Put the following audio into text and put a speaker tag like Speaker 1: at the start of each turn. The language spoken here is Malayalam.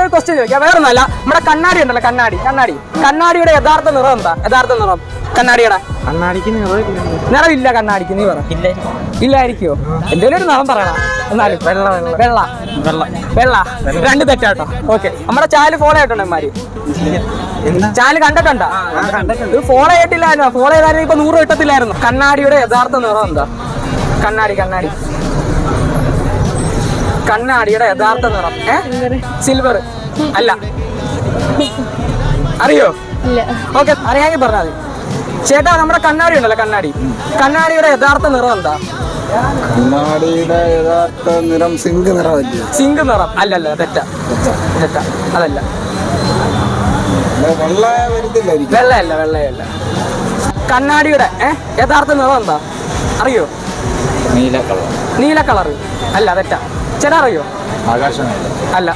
Speaker 1: ഞാനൊരു ക്വസ്റ്റ്യൻ ചോദിക്കാം, വേറൊന്നല്ല. നമ്മുടെ കണ്ണാടി ഉണ്ടല്ലോ, കണ്ണാടിയുടെ യഥാർത്ഥ നിറം എന്താ? കണ്ണാടിയുടെ നിറമില്ല. കണ്ണാടിക്ക് നീ പറ. ഇല്ലായിരിക്കോ? എന്തെങ്കിലും ഒരു നിറം പറയണം. എന്നാലും വെള്ള. രണ്ട് തെറ്റാട്ടോ. ഓക്കെ, നമ്മുടെ ചാനൽ ഫോളോ ആയിട്ടുണ്ട് മാര്. ചാനൽ കണ്ടിട്ടുണ്ടോ? ഫോളോ ചെയ്തിട്ടില്ലായിരുന്നു. ഫോളോ ചെയ്തായിരുന്നു ഇപ്പൊ 100 കിട്ടത്തില്ലായിരുന്നു. കണ്ണാടിയുടെ യഥാർത്ഥ നിറം എന്താ? കണ്ണാടിയുടെ യഥാർത്ഥ നിറം സിൽവർ അല്ല. അറിയോ? ഓക്കെ, അറിയാമെങ്കിൽ പറഞ്ഞാൽ മതി. ചേട്ടാ, നമ്മുടെ കണ്ണാടി ഉണ്ടല്ലോ, കണ്ണാടിയുടെ യഥാർത്ഥ നിറം എന്താ?
Speaker 2: കണ്ണാടിയുടെ യഥാർത്ഥ നിറം സിങ്ക് നിറം
Speaker 1: അല്ലല്ല, തെറ്റാ. അതല്ല. വെള്ളയല്ല. കണ്ണാടിയുടെ യഥാർത്ഥ നിറം എന്താ? അറിയോ? നീല കളർ അല്ല, തെറ്റാ. ചേട്ടാ അറിയോ?
Speaker 2: ആകാശം
Speaker 1: അല്ല.